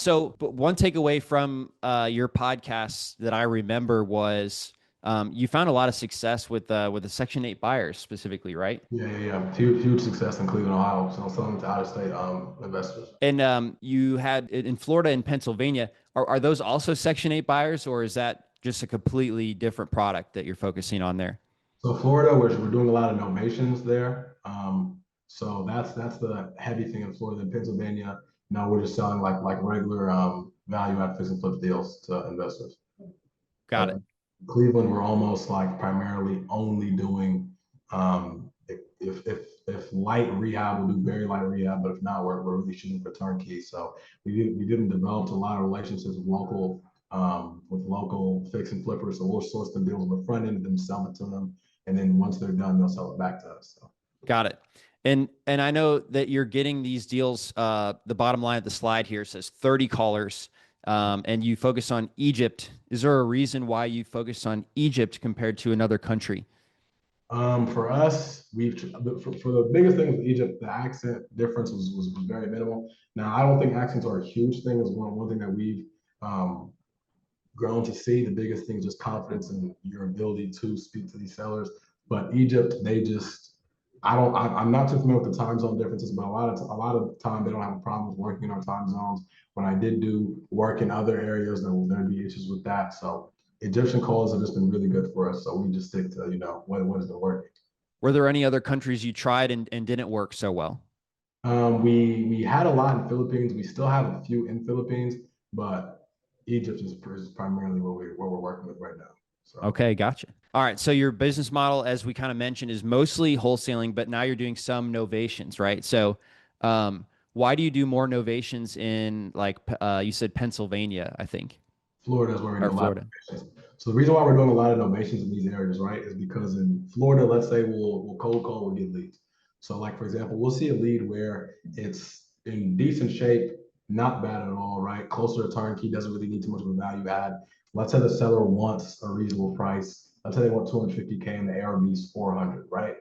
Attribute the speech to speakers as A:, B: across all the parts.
A: So, but one takeaway from your podcast that I remember was you found a lot of success with the Section 8 buyers specifically, right?
B: Yeah. Huge success in Cleveland, Ohio. So selling to out of state investors.
A: And you had in Florida and Pennsylvania. Are those also Section 8 buyers, or is that just a completely different product that you're focusing on there?
B: So Florida, we're doing a lot of novations there. So that's the heavy thing in Florida. In Pennsylvania, no, we're just selling like regular value add fix and flip deals to investors.
A: Got
B: But
A: it.
B: Cleveland, we're almost like primarily only doing if light rehab, we'll do very light rehab, but if not, we're really shooting for turnkey. So we didn't develop a lot of relationships with local fix and flippers. So we'll source the deals on the front end and then sell it to them. And then once they're done, they'll sell it back to us. So.
A: Got it. And I know that you're getting these deals. The bottom line of the slide here says 30 callers, and you focus on Egypt. Is there a reason why you focus on Egypt compared to another country?
B: For us, for the biggest thing with Egypt, the accent difference was very minimal. Now, I don't think accents are a huge thing. Is one thing that we've um, grown to see. The biggest thing is just confidence in your ability to speak to these sellers. But Egypt, they just I don't I'm not too familiar with the time zone differences, but a lot of the time they don't have a problem with working in our time zones. When I did do work in other areas, there'd be issues with that. So Egyptian calls have just been really good for us. So we just stick to what has been working.
A: Were there any other countries you tried and didn't work so well?
B: We had a lot in Philippines. We still have a few in Philippines, but Egypt is primarily what we're working with right now. So.
A: Okay, gotcha. All right. So your business model, as we kind of mentioned, is mostly wholesaling, but now you're doing some novations, right? So, why do you do more novations in like you said Pennsylvania, I think,
B: Florida is where we do
A: or
B: a lot of
A: Florida?
B: innovations. So the reason why we're doing a lot of innovations in these areas, right, is because in Florida, let's say we'll cold call, we'll get leads. So like for example, we'll see a lead where it's in decent shape, not bad at all, right? Closer to turnkey, doesn't really need too much of a value add. Let's say the seller wants a reasonable price. Let's say they want 250K and the ARV is 400, right?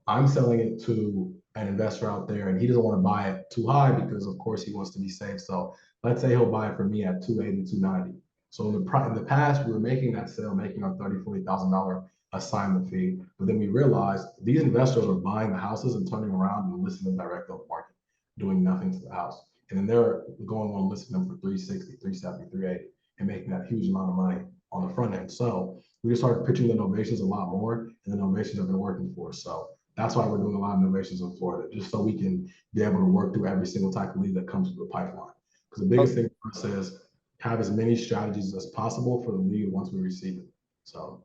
B: I'm selling it to an investor out there and he doesn't want to buy it too high because of course he wants to be safe. So let's say he'll buy it from me at 280, 290. So in the past, we were making that sale, making our $30,000, $40,000 assignment fee. But then we realized these investors are buying the houses and turning around and listing them directly on the market, doing nothing to the house. And then they're going on listing them for 360, 370, 380, and making that huge amount of money on the front end. So we just started pitching the innovations a lot more, and the innovations have been working for us. So that's why we're doing a lot of innovations in Florida, just so we can be able to work through every single type of lead that comes through the pipeline. Because the biggest
A: Oh,
B: thing for us is have as many strategies as possible for the lead once we receive it. So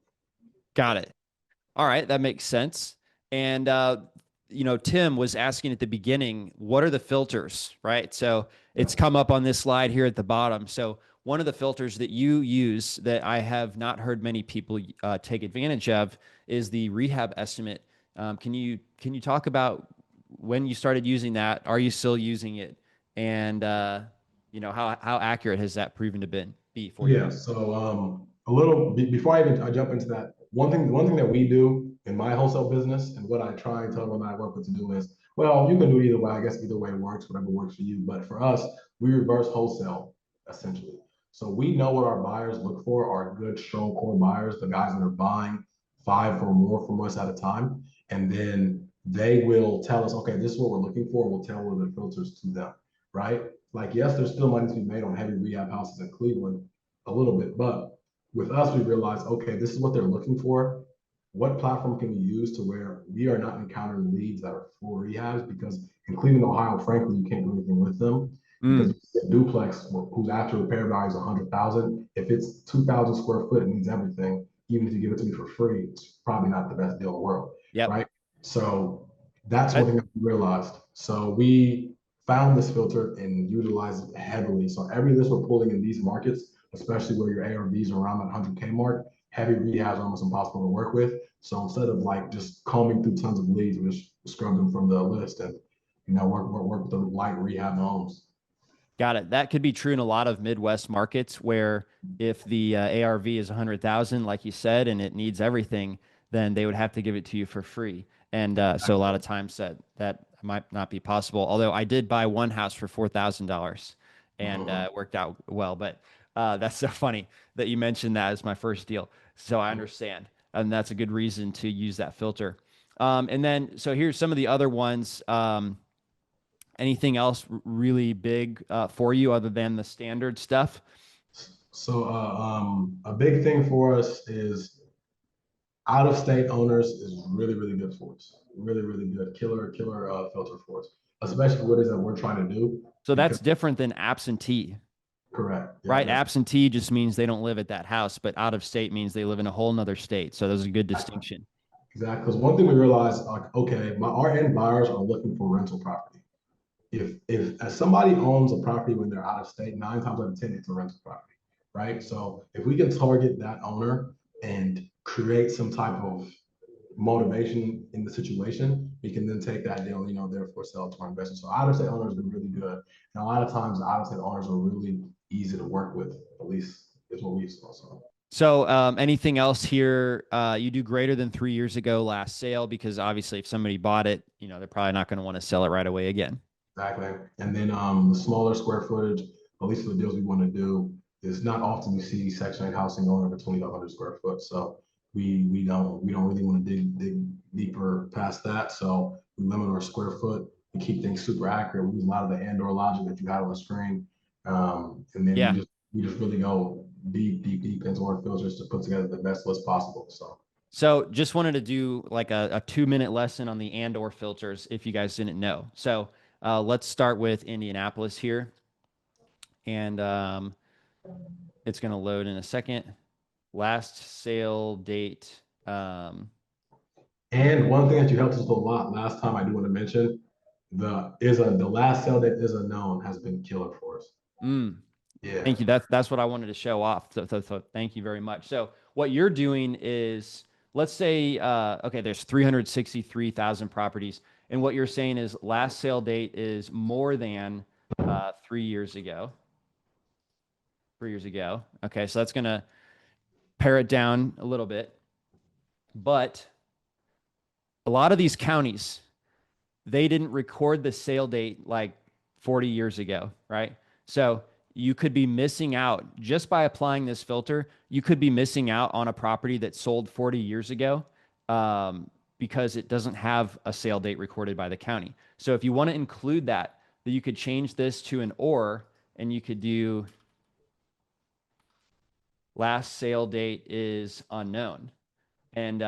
A: got it. All right, that makes sense. And Tim was asking at the beginning, what are the filters, right? So
B: yeah.
A: it's come up on this slide here at the bottom. So one of the filters that you use that I have not heard many people take advantage of is the rehab estimate. Can you talk about when you started using that? Are you still using it? And how accurate has that proven to be for you?
B: Yeah. So a little before I jump into that, one thing that we do in my wholesale business and what I try and tell everyone that I work with to do is, well, you can do either way. I guess either way works, whatever works for you. But for us, we reverse wholesale essentially. So we know what our buyers look for are good, strong core buyers, the guys that are buying five or more from us at a time. And then they will tell us, okay, this is what we're looking for. We'll tell the filters to them, right? Like, yes, there's still money to be made on heavy rehab houses in Cleveland a little bit. But with us, we realized, okay, this is what they're looking for. What platform can we use to where we are not encountering leads that are full rehabs? Because in Cleveland, Ohio, frankly, you can't do anything with them because
A: Mm,
B: duplex whose after repair value is 100,000. If it's 2,000 square foot, it needs everything. Even if you give it to me for free, it's probably not the best deal in the world,
A: yep.
B: right? So that's one
A: I,
B: thing that we realized. So we found this filter and utilized it heavily. So every list we're pulling in these markets, especially where your ARVs are around that 100K mark, heavy rehab is almost impossible to work with. So instead of like just combing through tons of leads, we just scrub them from the list and work with the light rehab homes.
A: Got it. That could be true in a lot of Midwest markets where if the ARV is 100,000, like you said, and it needs everything, then they would have to give it to you for free. And so a lot of times that might not be possible. Although I did buy one house for $4,000, and it worked out well. But that's so funny that you mentioned that as my first deal. So I understand, and that's a good reason to use that filter. And then, so here's some of the other ones. Anything else really big for you other than the standard stuff?
B: So a big thing for us is out of state owners is really, really good for us. Really, really good. Killer filter for us, especially what it is that we're trying to do.
A: So
B: Because
A: that's different than absentee,
B: correct. Yeah,
A: right?
B: that's
A: Absentee just means they don't live at that house, but out of state means they live in a whole nother state. So there's a good distinction.
B: exactly. Because one thing we realized, like, okay, our end buyers are looking for rental property. If as somebody owns a property when they're out of state, 9 times out of 10, it's a rental property, right? So if we can target that owner and create some type of motivation in the situation, we can then take that deal, therefore sell to our investors. So out of state owners have been really good. And a lot of times, out of state owners are really easy to work with, at least is what we saw. So
A: So, anything else here? You do greater than 3 years ago last sale because obviously, if somebody bought it, they're probably not going to want to sell it right away again.
B: exactly. And then the smaller square footage, at least for the deals we want to do, is not often you see Section 8 housing going over 2,500 square foot. So we don't really want to dig deeper past that. So we limit our square foot. We keep things super accurate. We use a lot of the and/or logic that you had on the screen, and then we
A: Yeah.
B: just we just really go deep into our filters to put together the best list possible. So
A: So, just wanted to do like a 2 minute lesson on the and or filters if you guys didn't know. So, let's start with Indianapolis here, and it's going to load in a second. Last sale date.
B: and one thing that you helped us with a lot last time, I do want to mention the last sale that is unknown has been killer for us.
A: Mm,
B: Yeah.
A: Thank you. That's what I wanted to show off. So thank you very much. So what you're doing is, let's say, okay, there's 363,000 properties, and what you're saying is last sale date is more than 3 years ago. 3 years ago. Okay, so that's gonna pare it down a little bit, but a lot of these counties, they didn't record the sale date like 40 years ago, right? So you could be missing out just by applying this filter. You could be missing out on a property that sold 40 years ago because it doesn't have a sale date recorded by the county. So if you want to include that, then you could change this to an or, and you could do last sale date is unknown. And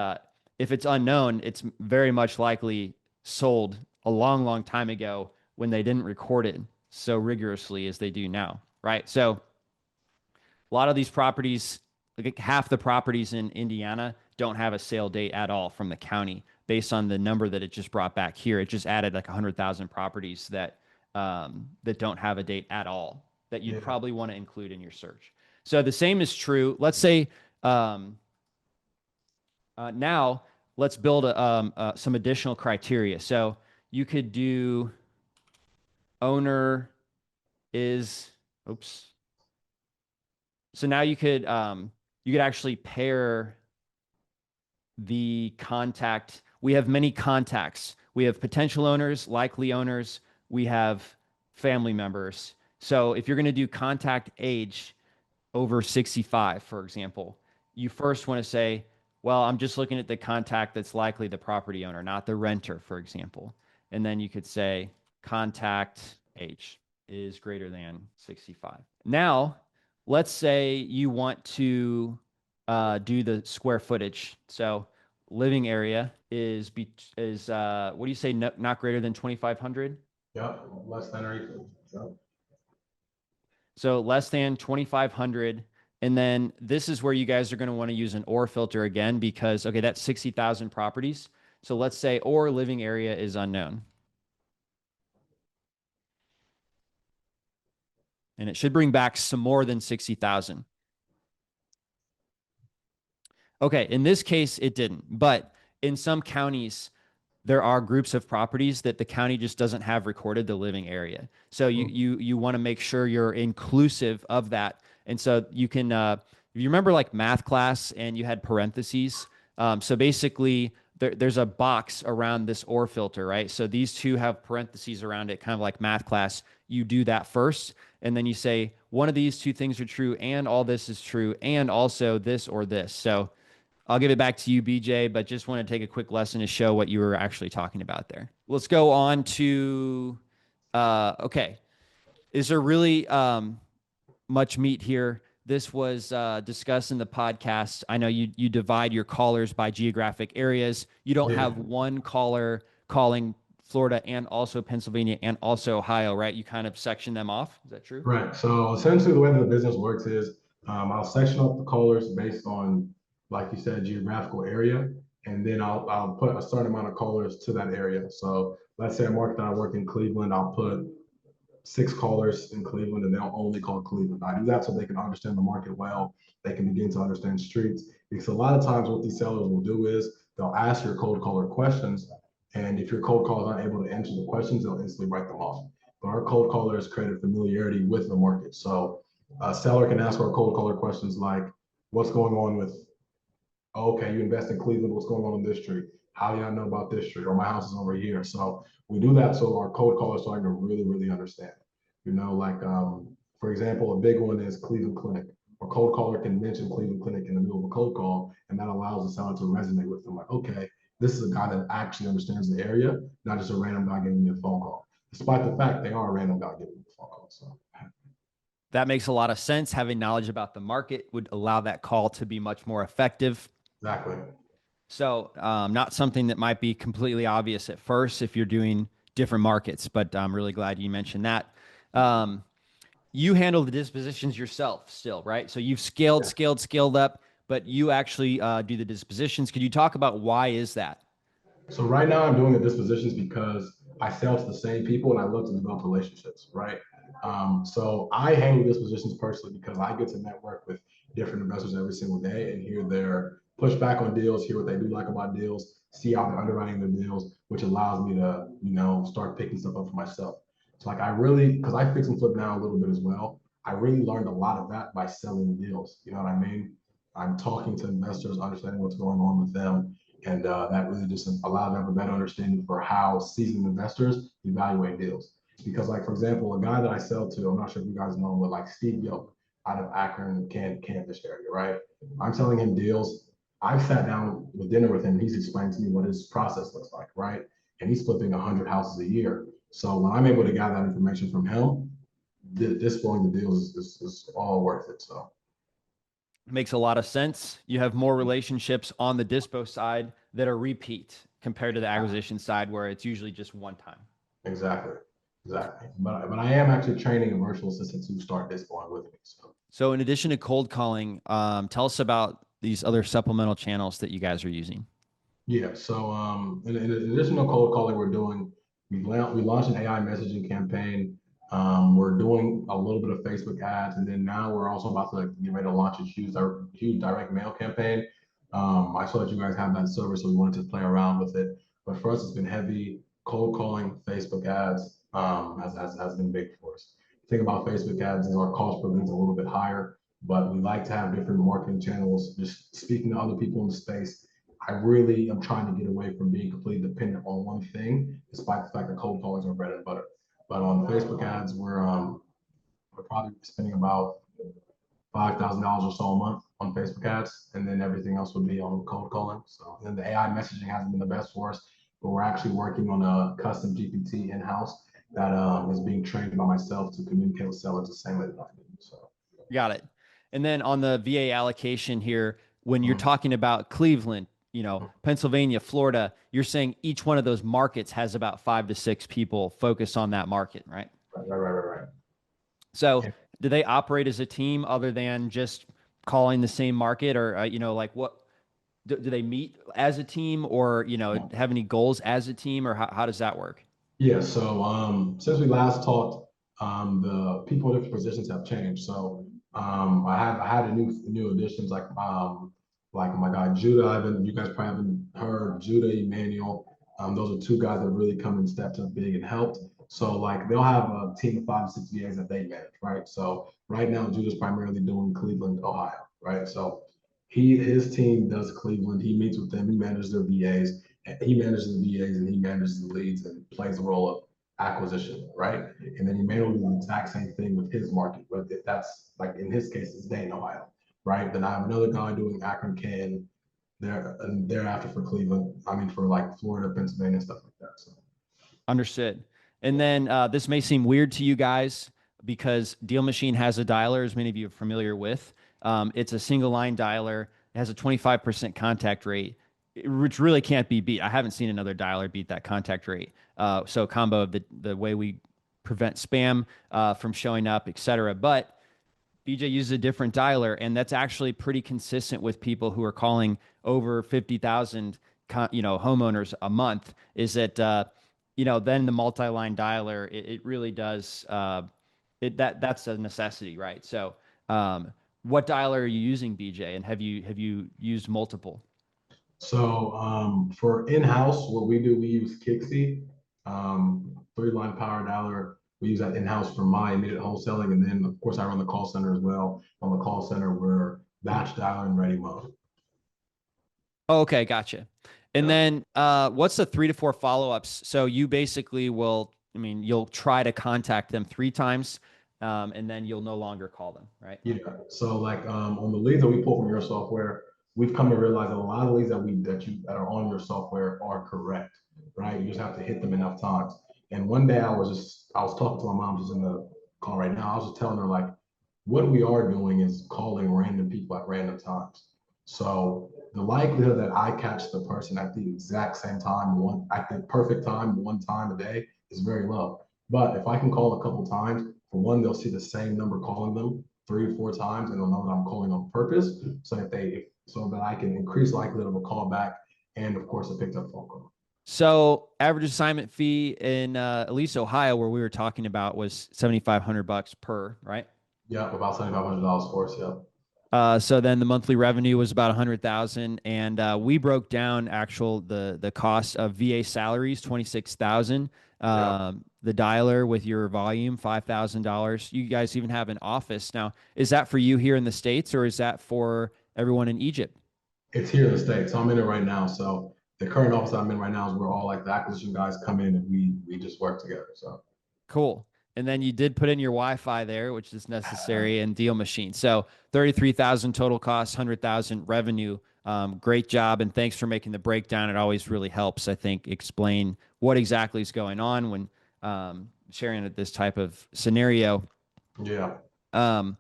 A: if it's unknown, it's very much likely sold a long, long time ago when they didn't record it so rigorously as they do now, right? So a lot of these properties, like half the properties in Indiana, don't have a sale date at all from the county based on the number that it just brought back here. It just added like 100,000 properties that don't have a date at all that you'd
B: Yeah.
A: probably want to include in your search. So the same is true. Let's say um, now let's build some additional criteria. So you could do owner is, oops. So now you could actually pair the contact. We have many contacts. We have potential owners, likely owners. We have family members. So if you're going to do contact age over 65, for example, you first want to say, well, I'm just looking at the contact that's likely the property owner, not the renter, for example. And then you could say contact age is greater than 65. Now, let's say you want to do the square footage. So living area is what do you say? No, not greater than 2,500.
B: Yep. Less than or equal. Yep.
A: So less than 2,500. And then this is where you guys are going to want to use an or filter again because, okay, that's 60,000 properties. So let's say or living area is unknown. And it should bring back some more than 60,000. Okay, in this case, it didn't. But in some counties, there are groups of properties that the county just doesn't have recorded the living area. So you want to make sure you're inclusive of that. And so you can if you remember like math class and you had parentheses. So basically there's a box around this or filter, right? So these two have parentheses around it, kind of like math class. you do that first. And then you say, one of these two things are true, and all this is true, and also this or this. So I'll give it back to you, BJ, but just want to take a quick lesson to show what you were actually talking about there. Let's go on to, okay. Is there really much meat here? This was discussed in the podcast. I know you divide your callers by geographic areas. You don't
B: Yeah.
A: have one caller calling Florida and also Pennsylvania and also Ohio, right? You kind of section them off. Is that true?
B: Right. So essentially, the way that the business works is I'll section up the callers based on, like you said, geographical area, and then I'll put a certain amount of callers to that area. So let's say a market that I work in Cleveland, I'll put 6 callers in Cleveland, and they'll only call Cleveland. I do that so they can understand the market well. They can begin to understand streets, because a lot of times what these sellers will do is they'll ask your cold caller questions, and if your cold caller is not able to answer the questions, they'll instantly write them off. But our cold callers created familiarity with the market. So a seller can ask our cold caller questions like, what's going on with, oh, okay, you invest in Cleveland, what's going on in this street? How do y'all know about this street? Or my house is over here. So we do that so our cold callers starting to really, really understand. Like for example, a big one is Cleveland Clinic. A cold caller can mention Cleveland Clinic in the middle of a cold call, and that allows the seller to resonate with them. Like, okay, this is a guy that actually understands the area, not just a random guy giving me a phone call, despite the fact they are a random guy giving me a phone call. So
A: That makes a lot of sense. Having knowledge about the market would allow that call to be much more effective.
B: exactly.
A: So, not something that might be completely obvious at first if you're doing different markets, but I'm really glad you mentioned that. Um, you handle the dispositions yourself still, right? So you've scaled up, but you actually do the dispositions. Could you talk about why is that?
B: So right now I'm doing the dispositions because I sell to the same people and I love to develop relationships, right? So I handle dispositions personally because I get to network with different investors every single day and hear their pushback on deals, hear what they do like about deals, see how they're underwriting their deals, which allows me to, start picking stuff up for myself. So like I really, because I fix and flip now a little bit as well, I really learned a lot of that by selling deals. You know what I mean? I'm talking to investors, understanding what's going on with them, and that really just allowed them a better understanding for how seasoned investors evaluate deals. Because, like, for example, a guy that I sell to, I'm not sure if you guys know him, but like Steve Yoke out of Akron, Kansas area, right? I'm selling him deals. I've sat down with dinner with him. And he's explained to me what his process looks like, right? And he's flipping 100 houses a year. So when I'm able to gather that information from him, this flowing the deals is all worth it. So
A: Makes a lot of sense. You have more relationships on the dispo side that are repeat compared to the acquisition side where it's usually just one time.
B: exactly. Exactly. But I am actually training a virtual assistant to start this one with me. So
A: So, in addition to cold calling, tell us about these other supplemental channels that you guys are using.
B: yeah. So in addition to cold calling, we launched an AI messaging campaign. We're doing a little bit of Facebook ads, and then now we're also about to get ready to launch a huge direct mail campaign. I saw that you guys have that service, so we wanted to play around with it. But for us, it's been heavy cold calling, Facebook ads has been big for us. The thing about Facebook ads is our cost per lead is a little bit higher, but we like to have different marketing channels, just speaking to other people in the space. I really am trying to get away from being completely dependent on one thing, despite the fact that cold calling is our bread and butter. But on Facebook ads, we're probably spending about $5,000 or so a month on Facebook ads, and then everything else would be on cold calling. So then the AI messaging hasn't been the best for us, but we're actually working on a custom GPT in house that is being trained by myself to communicate with sellers the same way that I do. So.
A: Got it. And then on the VA allocation here, when you're
B: Mhm.
A: talking about Cleveland, Pennsylvania, Florida, you're saying each one of those markets has about 5 to 6 people focused on that market, right?
B: Right.
A: So
B: And
A: do they operate as a team other than just calling the same market or, like what do they meet as a team or, have any goals as a team or how does that work?
B: yeah, so since we last talked, the people in different positions have changed. So I had a new additions like my guy Judah. You guys probably haven't heard Judah Emmanuel. Those are two guys that really come and stepped up big and helped. So like they'll have a team of 5 to 6 VAs that they manage, right? So right now Judah's primarily doing Cleveland, Ohio, right? So his team does Cleveland. He meets with them. He manages their VAs. He manages the VAs and he manages the leads and plays the role of acquisition, right? And then you manually do the exact same thing with his market. But if that's like in his case, it's Dayton, Ohio, right? Then I have another guy doing Akron, Canton, there and thereafter for Cleveland. I mean for like Florida, Pennsylvania, stuff like that. So
A: Understood. And then this may seem weird to you guys because Deal Machine has a dialer, as many of you are familiar with. It's a single line dialer. It has a 25% contact rate, which really can't be beat. I haven't seen another dialer beat that contact rate. So a combo of the way we prevent spam from showing up, et cetera. But BJ uses a different dialer, and that's actually pretty consistent with people who are calling over 50,000, homeowners a month. Is that then the multi-line dialer, it really does that's a necessity, right? So, what dialer are you using, BJ, and have you used multiple?
B: So for in-house, what we do, we use Kixie, three-line power dialer. We use that in-house for my immediate wholesaling, and then of course I run the call center as well. On the call center, we're batch dialer and ready mode.
A: Oh, okay, gotcha. And
B: Yeah,
A: then what's the 3 to 4 follow-ups? So you basically will, I mean, you'll try to contact them 3 times, and then you'll no longer call them, right?
B: yeah. So like on the leads that we pull from your software, we've come to realize that a lot of leads that are on your software are correct, right? You just have to hit them enough times. And one day I was talking to my mom, who's in the call right now. I was just telling her like what we are doing is calling random people at random times. So the likelihood that I catch the person at the exact same time, one at the perfect time, one time a day is very low. But if I can call a couple times, for one, they'll see the same number calling them 3 or 4 times, and they'll know that I'm calling on purpose. So that I can increase likelihood of a call back, and of course, a picked up phone call.
A: So average assignment fee in at least Ohio, where we were talking about, was $7,500 per, right?
B: Yeah, about $7,500 for us. Yeah,
A: So then the monthly revenue was about 100,000, and we broke down the cost of VA salaries, 26,000.
B: yeah.
A: The dialer with your volume, $5,000. You guys even have an office now. Is that for you here in the States, or is that for everyone in Egypt?
B: It's here in the States. So I'm in it right now. So the current office I'm in right now is where all like the acquisition guys come in and we just work together. So
A: Cool. And then you did put in your Wi-Fi there, which is necessary, and Deal Machine. So 33,000 total cost, 100,000 revenue. Great job, and thanks for making the breakdown. It always really helps, I think, explain what exactly is going on when sharing this type of scenario.
B: yeah.
A: Um,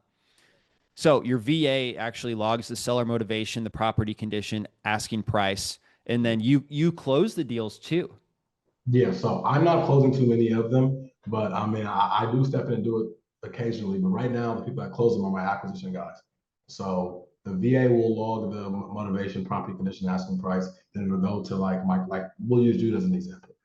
A: so your VA actually logs the seller motivation, the property condition, asking price, and then you close the deals too.
B: Yeah, so I'm not closing too many of them, but I mean, I do step in and do it occasionally. But right now, the people that close them are my acquisition guys. So the VA will log the motivation, property condition, asking price. Then it'll go to like we'll use Jude as an example.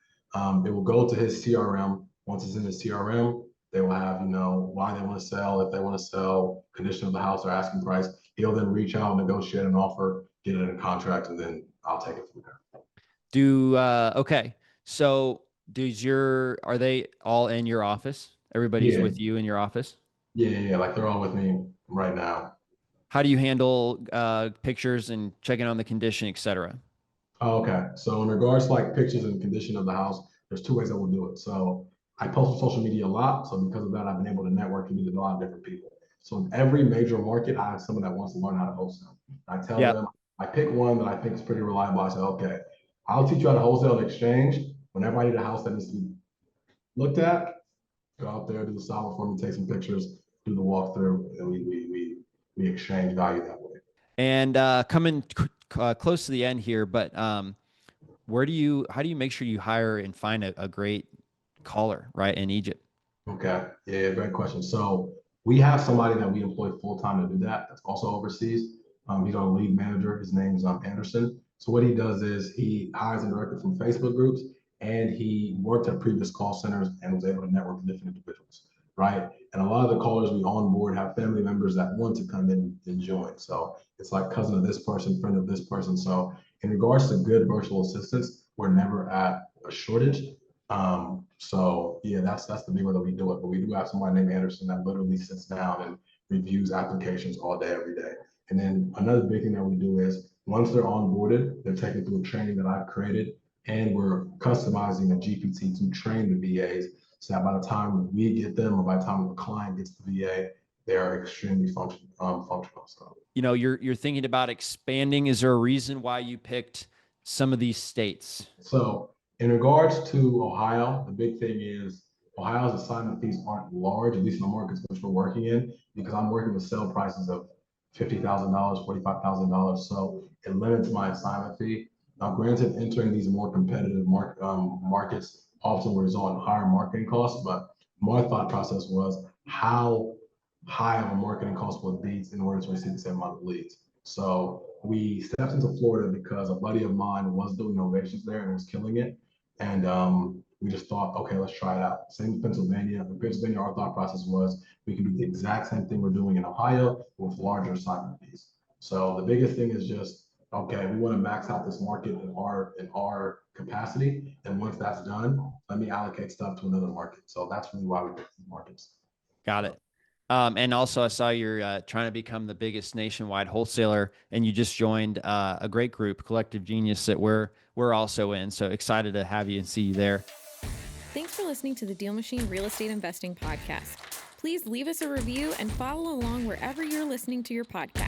B: It will go to his CRM. Once it's in his CRM, they will have why they want to sell, if they want to sell, condition of the house, or asking price. He'll then reach out, negotiate an offer, get it in a contract, and then I'll take it from there.
A: Okay. So are they all in your office? Everybody's
B: Yeah,
A: with you in your office?
B: yeah. Like they're all with me right now.
A: How do you handle pictures and checking on the condition, et cetera?
B: Oh, okay. So in regards to like pictures and condition of the house, there's two ways I will do it. So I post on social media a lot. So because of that, I've been able to network and meet a lot of different people. So in every major market, I have someone that wants to learn how to wholesale. I tell
A: Yep.
B: them, I pick one that I think is pretty reliable. I say, okay, I'll teach you how to wholesale in exchange. Whenever I need a house that needs to be looked at, go out there, do the solid for me, take some pictures, do the walkthrough, and we exchange value that way.
A: And coming close to the end here, but how do you make sure you hire and find a great caller, right, in Egypt?
B: Okay. Yeah, great question. So we have somebody that we employ full time to do that. That's also overseas. He's our lead manager. His name is Anderson. So what he does is he hires and directly from Facebook groups, and he worked at previous call centers and was able to network with different individuals, right? And a lot of the callers we onboard have family members that want to come in and join. So it's like cousin of this person, friend of this person. So in regards to good virtual assistants, we're never at a shortage. So yeah, that's the big way that we do it. But we do have somebody named Anderson that literally sits down and reviews applications all day, every day. And then another big thing that we do is once they're onboarded, they're taken through a training that I've created, and we're customizing a GPT to train the VAs so that by the time we get them or by the time the client gets the VA, they're extremely functional. So
A: You're thinking about expanding. Is there a reason why you picked some of these states?
B: So in regards to Ohio, the big thing is Ohio's assignment fees aren't large, at least in the markets which we're working in, because I'm working with sale prices of $50,000, $45,000. So it limits my assignment fee. Now, granted, entering these more competitive markets often result in higher marketing costs, but my thought process was how high of a marketing cost would be in order to receive the same amount of leads. So we stepped into Florida because a buddy of mine was doing novations there and was killing it. And we just thought, okay, let's try it out. Same with Pennsylvania. In Pennsylvania, our thought process was we can do the exact same thing we're doing in Ohio with larger assignment fees. So the biggest thing is just, okay, we want to max out this market in our capacity. And once that's done, let me allocate stuff to another market. So that's really why we picked these markets.
A: Got it. And also, I saw you're trying to become the biggest nationwide wholesaler, and you just joined a great group, Collective Genius, that we're also in. So excited to have you and see you there.
C: Thanks for listening to the DealMachine Real Estate Investing Podcast. Please leave us a review and follow along wherever you're listening to your podcast.